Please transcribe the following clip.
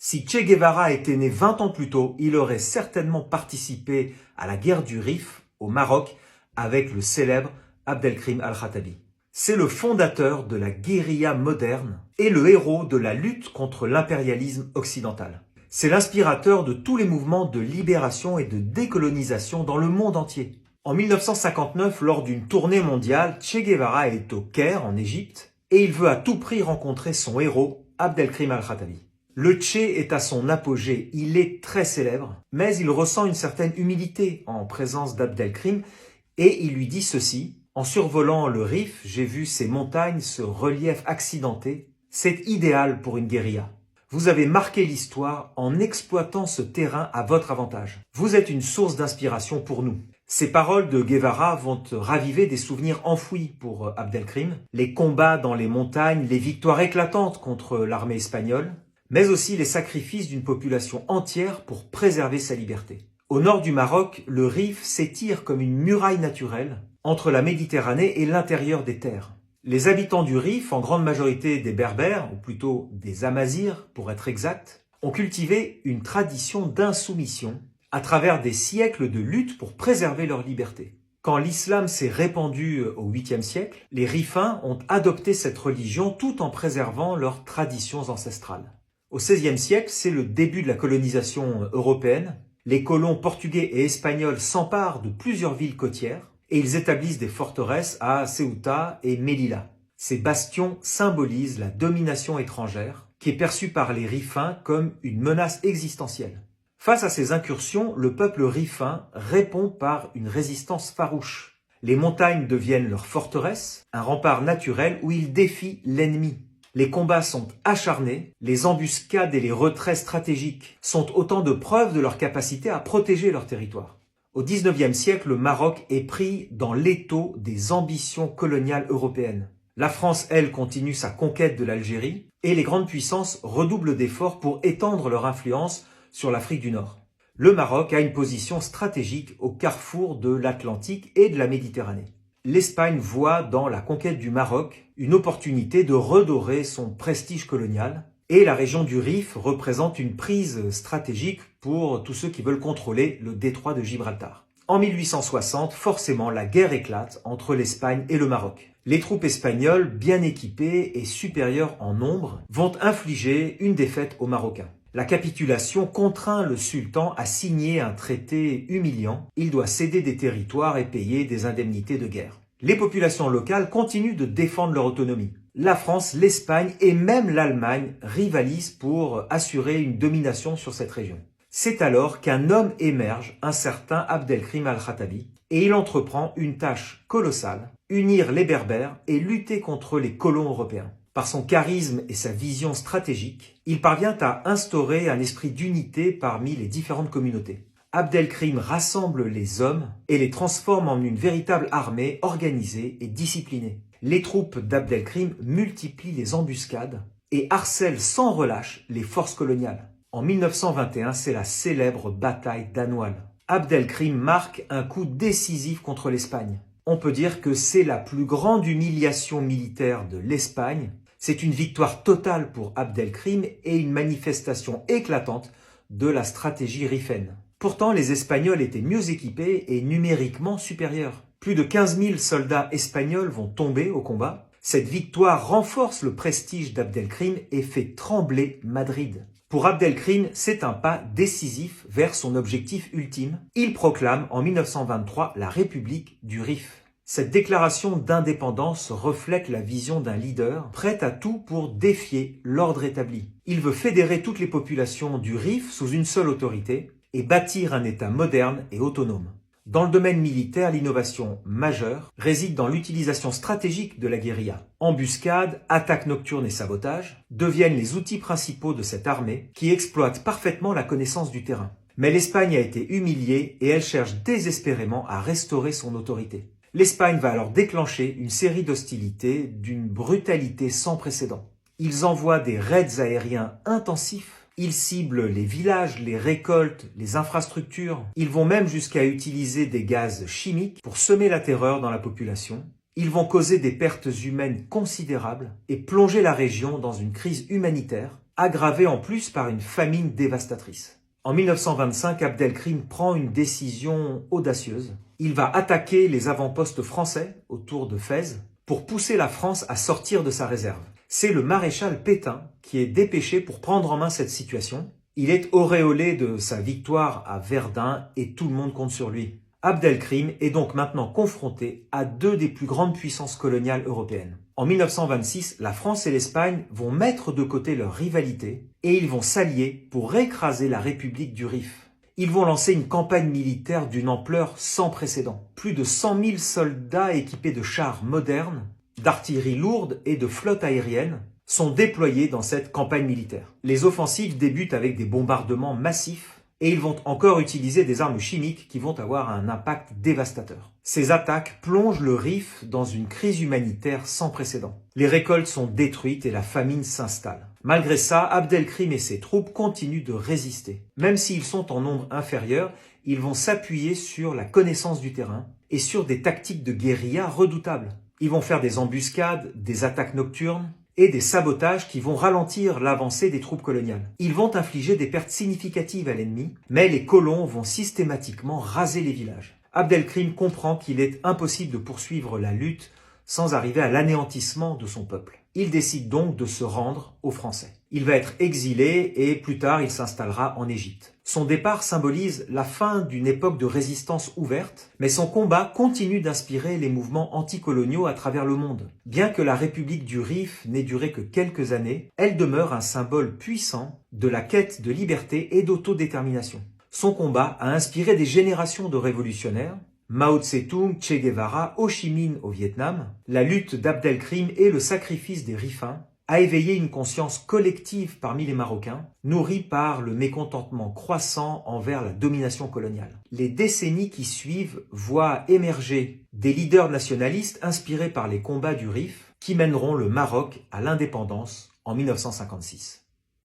Si Che Guevara était né 20 ans plus tôt, il aurait certainement participé à la guerre du Rif au Maroc avec le célèbre Abdelkrim al-Khattabi. C'est le fondateur de la guérilla moderne et le héros de la lutte contre l'impérialisme occidental. C'est l'inspirateur de tous les mouvements de libération et de décolonisation dans le monde entier. En 1959, lors d'une tournée mondiale, Che Guevara est au Caire, en Égypte, et il veut à tout prix rencontrer son héros, Abdelkrim al-Khattabi. Le Che est à son apogée, il est très célèbre, mais il ressent une certaine humilité en présence d'Abdelkrim et il lui dit ceci: « En survolant le Rif, j'ai vu ces montagnes, ce relief accidenté. C'est idéal pour une guérilla. Vous avez marqué l'histoire en exploitant ce terrain à votre avantage. Vous êtes une source d'inspiration pour nous. » Ces paroles de Guevara vont raviver des souvenirs enfouis pour Abdelkrim, les combats dans les montagnes, les victoires éclatantes contre l'armée espagnole, mais aussi les sacrifices d'une population entière pour préserver sa liberté. Au nord du Maroc, le Rif s'étire comme une muraille naturelle entre la Méditerranée et l'intérieur des terres. Les habitants du Rif, en grande majorité des Berbères, ou plutôt des Amazirs pour être exact, ont cultivé une tradition d'insoumission à travers des siècles de lutte pour préserver leur liberté. Quand l'islam s'est répandu au 8e siècle, les Rifins ont adopté cette religion tout en préservant leurs traditions ancestrales. Au XVIe siècle, c'est le début de la colonisation européenne. Les colons portugais et espagnols s'emparent de plusieurs villes côtières et ils établissent des forteresses à Ceuta et Melilla. Ces bastions symbolisent la domination étrangère qui est perçue par les Rifins comme une menace existentielle. Face à ces incursions, le peuple rifin répond par une résistance farouche. Les montagnes deviennent leur forteresse, un rempart naturel où ils défient l'ennemi. Les combats sont acharnés, les embuscades et les retraits stratégiques sont autant de preuves de leur capacité à protéger leur territoire. Au XIXe siècle, le Maroc est pris dans l'étau des ambitions coloniales européennes. La France, elle, continue sa conquête de l'Algérie et les grandes puissances redoublent d'efforts pour étendre leur influence sur l'Afrique du Nord. Le Maroc a une position stratégique au carrefour de l'Atlantique et de la Méditerranée. L'Espagne voit dans la conquête du Maroc une opportunité de redorer son prestige colonial et la région du Rif représente une prise stratégique pour tous ceux qui veulent contrôler le détroit de Gibraltar. En 1860, forcément, la guerre éclate entre l'Espagne et le Maroc. Les troupes espagnoles, bien équipées et supérieures en nombre, vont infliger une défaite aux Marocains. La capitulation contraint le sultan à signer un traité humiliant. Il doit céder des territoires et payer des indemnités de guerre. Les populations locales continuent de défendre leur autonomie. La France, l'Espagne et même l'Allemagne rivalisent pour assurer une domination sur cette région. C'est alors qu'un homme émerge, un certain Abdelkrim al-Khattabi, et il entreprend une tâche colossale, unir les Berbères et lutter contre les colons européens. Par son charisme et sa vision stratégique, il parvient à instaurer un esprit d'unité parmi les différentes communautés. Abdelkrim rassemble les hommes et les transforme en une véritable armée organisée et disciplinée. Les troupes d'Abdelkrim multiplient les embuscades et harcèlent sans relâche les forces coloniales. En 1921, c'est la célèbre bataille d'Anoual. Abdelkrim marque un coup décisif contre l'Espagne. On peut dire que c'est la plus grande humiliation militaire de l'Espagne. C'est une victoire totale pour Abdelkrim et une manifestation éclatante de la stratégie rifaine. Pourtant, les Espagnols étaient mieux équipés et numériquement supérieurs. Plus de 15 000 soldats espagnols vont tomber au combat. Cette victoire renforce le prestige d'Abdelkrim et fait trembler Madrid. Pour Abdelkrim, c'est un pas décisif vers son objectif ultime. Il proclame en 1923 la République du Rif. Cette déclaration d'indépendance reflète la vision d'un leader prêt à tout pour défier l'ordre établi. Il veut fédérer toutes les populations du Rif sous une seule autorité et bâtir un État moderne et autonome. Dans le domaine militaire, l'innovation majeure réside dans l'utilisation stratégique de la guérilla. Embuscades, attaques nocturnes et sabotage deviennent les outils principaux de cette armée qui exploite parfaitement la connaissance du terrain. Mais l'Espagne a été humiliée et elle cherche désespérément à restaurer son autorité. L'Espagne va alors déclencher une série d'hostilités d'une brutalité sans précédent. Ils envoient des raids aériens intensifs. Ils ciblent les villages, les récoltes, les infrastructures. Ils vont même jusqu'à utiliser des gaz chimiques pour semer la terreur dans la population. Ils vont causer des pertes humaines considérables et plonger la région dans une crise humanitaire. aggravée en plus par une famine dévastatrice. En 1925, Abdelkrim prend une décision audacieuse. Il va attaquer les avant-postes français autour de Fès pour pousser la France à sortir de sa réserve. C'est le maréchal Pétain qui est dépêché pour prendre en main cette situation. Il est auréolé de sa victoire à Verdun et tout le monde compte sur lui. Abdelkrim est donc maintenant confronté à deux des plus grandes puissances coloniales européennes. En 1926, la France et l'Espagne vont mettre de côté leur rivalité et ils vont s'allier pour écraser la République du Rif. Ils vont lancer une campagne militaire d'une ampleur sans précédent. Plus de 100 000 soldats équipés de chars modernes, d'artillerie lourde et de flottes aériennes sont déployés dans cette campagne militaire. Les offensives débutent avec des bombardements massifs et ils vont encore utiliser des armes chimiques qui vont avoir un impact dévastateur. Ces attaques plongent le Rif dans une crise humanitaire sans précédent. Les récoltes sont détruites et la famine s'installe. Malgré ça, Abdelkrim et ses troupes continuent de résister. Même s'ils sont en nombre inférieur, ils vont s'appuyer sur la connaissance du terrain et sur des tactiques de guérilla redoutables. Ils vont faire des embuscades, des attaques nocturnes et des sabotages qui vont ralentir l'avancée des troupes coloniales. Ils vont infliger des pertes significatives à l'ennemi, mais les colons vont systématiquement raser les villages. Abdelkrim comprend qu'il est impossible de poursuivre la lutte sans arriver à l'anéantissement de son peuple. Il décide donc de se rendre aux Français. Il va être exilé et plus tard il s'installera en Égypte. Son départ symbolise la fin d'une époque de résistance ouverte, mais son combat continue d'inspirer les mouvements anticoloniaux à travers le monde. Bien que la République du Rif n'ait duré que quelques années, elle demeure un symbole puissant de la quête de liberté et d'autodétermination. Son combat a inspiré des générations de révolutionnaires, Mao Tse-tung, Che Guevara, Ho Chi Minh au Vietnam. La lutte d'Abdelkrim et le sacrifice des Rifins a éveillé une conscience collective parmi les Marocains, nourrie par le mécontentement croissant envers la domination coloniale. Les décennies qui suivent voient émerger des leaders nationalistes inspirés par les combats du Rif qui mèneront le Maroc à l'indépendance en 1956.